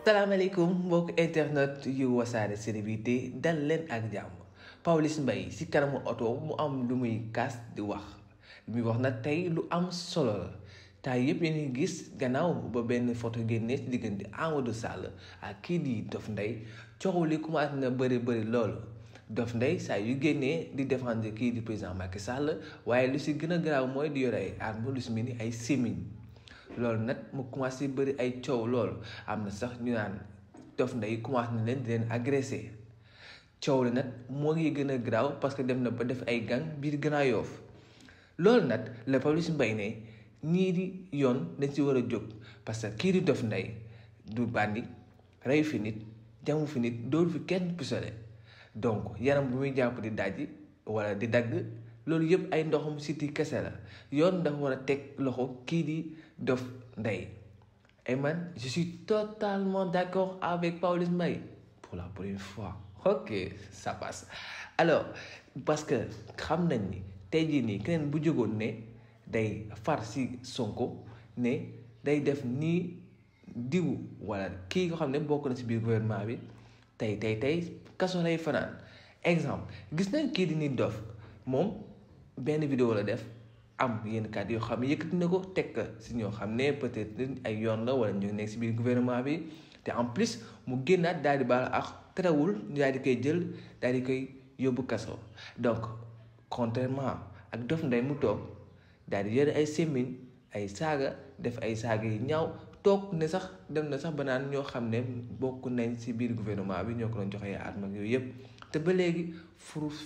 salaamaaleykum mbokk internet yu Wassare Célébrité dal leen ak jàmm. Pawlish Mbaye si kanamu oto mu am lu muy kaas di wax lu muy wax nag tey lu am solo la tay yëpp yéen ngi gis gannaaw ba benn photo génnee si diggante Amadou Sall ak kii di Dof Ndeye coow li commencé na bëri loolu Dof Ndeye saa yu génnee di défendre kii di président Macky Sall waaye lu si gën a garaaw mooy di yore ay armes lu si mel ni ay sémmiñ loolu nag mu commencé bëri ay coow loolu am na sax ñu naan Dof Ndeye commencé na leen di leen agressé coow li nag moo ngi gën a garaaw parce que dem na ba def ay gang biir Grand Yoff loolu nag la Pawlish Mbaye ne ñii di yoon dañ si war a jóg parce que kii di Dof Ndeye du bandi rey fi nit jamu fi nit dóor fi kenn pistolet donc yaram bu muy jàpp di dajji wala di dagg loolu yëpp ay ndoxum siti kese la yoon dafa war a teg loxo kii di Dof Ndeye et man je suis totalement d'accord avec Pawlish Mbaye pour la première fois ok ça passe alors parce que xam nañ ni tey jii nii keneen bu jógoon ne day far si Sonko ne day def nii diw wala kii nga xam ne bokk na si biir gouvernement bi tey kaso lay fanaan exemple gis nañ kii di nit Dof moom benn vidéo la def am yenn kàddu yoo xam ne yëkkati na ko teg si ñoo xam ne peut-être ay yoon la wala ñu nekk si biir gouvernement bi te en plus mu génnaat daal di baal ak terewul ñu daal di koy jël daal di koy yóbbu kaso donc contrairement ak Dof Ndeye mu toog daal di yore ay sémmiñ ay saaga def ay saaga yi ñaaw toog ne sax dem na sax ba naan ñoo xam ne bokk nañ si biir gouvernement bi ñoo ko doon joxe arme ak yooyu yëpp te ba léegi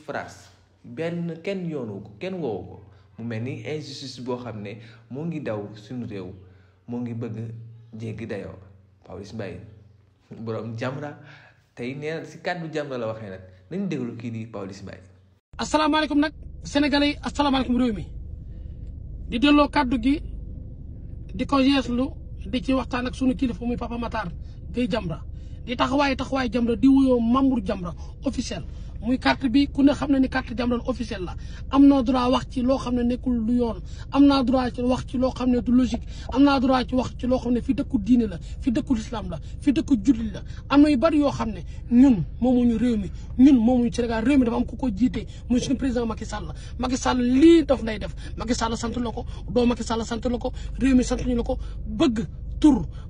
phrase benn kenn yoonu ko kenn woowu ko mu mel ni injustice boo xam ne moo ngi daw suñu réew moo ngi bëgg jéggi dayoo Pawlish Mbaye borom Jamra tey nee na si kàddu Jamra la waxee nag nañ déglu kii di Pawlish Mbaye. asalaamaaleykum nag sénégalais yi asalaamaaleykum réew mi di delloo kàddu gi di ko yeeslu di ci waxtaan ak sunu kilifa muy Papa Matar Gueye Jamra di taxawaay Jamra di wuyoo membre Jamra officiel muy carte bi ku ne xam ne ni carte Jamra officiel la am naa droit wax ci loo xam ne nekkul lu yoon am naa droit ci wax ci loo xam ne du logique am naa droit ci wax ci loo xam ne fi dëkku diine la fi dëkku islam la fi dëkku jullit la am na yu bari yoo xam ne ñun moomuñu réew mi ñun moomuñu Sénégal réew mi dafa am ku ko jiite muy suñu président Macky Sall lii Dof Ndeye def Macky Sall sant la ko doo Macky Sall sant la ko réew mi sant ñu la ko bëgg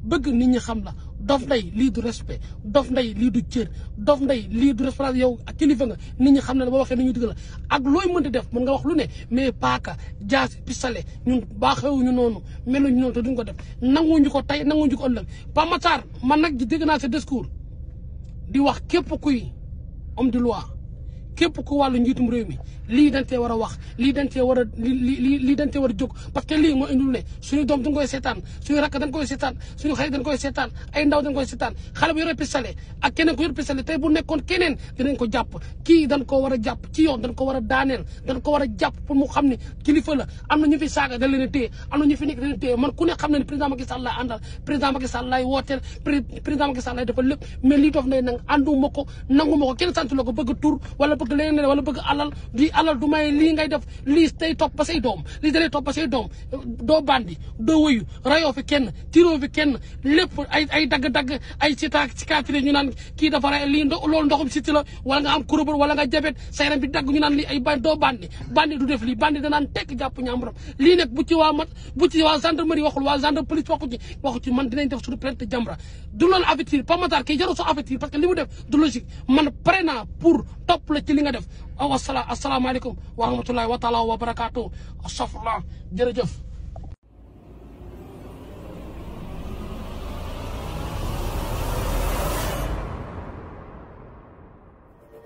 bëgg nit ñi xam la Dof Ndeye lii du respect Dof Ndeye lii du cër Dof Ndeye lii du respect yow ak kilifa nga nit ñi xam ne ba waxee ni ñu digg la ak looy mënti def mën nga wax lu ne mais paaka jaasi pistolet ñun baaxewuñu noonu meluñu noonu te duñ ko def nanguñu ko tey nanguñu ko ëllëg Pa Matar man nag dégg naa sa discours di wax képp kuy homme de loi képp ku wàllu njiitum réew mi lii dañ cee war a wax lii dañ cee war a lii dañ cee war a jóg parce que lii moo indil ne suñu doom dañ koy seetaan suñu rakk dañ koy seetaan suñu xarit dañ koy seetaan ay ndaw dañ koy seetaan xale bu yore pistolet ak keneen ko yore pistolet tey bu nekkoon keneen dinañ ko jàpp kii dañ ko war a jàpp ci yoon dañ ko war a daaneel dañ ko war a jàpp pour mu xam ne kilifa la am na ñu fi saaga dañ leen a téye am na ñu fi nekk dañ leen téye man ku ne xam ne ne président Macky Sall laay àndal président Macky Sall laay wooteel président Macky Sall laay defal lépp mais lii Dof Ndeye nag ànduma ko nanguma ko kenn sant la ko bëgg tur wala bëgg leneen wala bëgg alal du may lii ngay def lii day topp ba say doom lii dalay topp ba say doom doo bandi doo wëyu rayoo fi kenn tiroo fi kenn lépp ay dagg-dagg ay cicatrice ñu naan kii dafa ray lii loolu ndoxum siti la wala nga am kurobër wala nga jabet sa yaram bi dagg ñu naan lii ay doo bandi du def lii bandi danaan tekk jàpp ñaambaram lii nag bu ci waa gendarmerie waxul waa gendarme police waxu ci man dinañ def suñu plainte Jamra du loolu avertir Pa Matar kii jarul sax avertir parce que li mu def du logique man pare naa pour topp la ci li nga def asalaamaaleykum wa rahmatullahi wa taala wa barakaatu astafurlah jërëjëf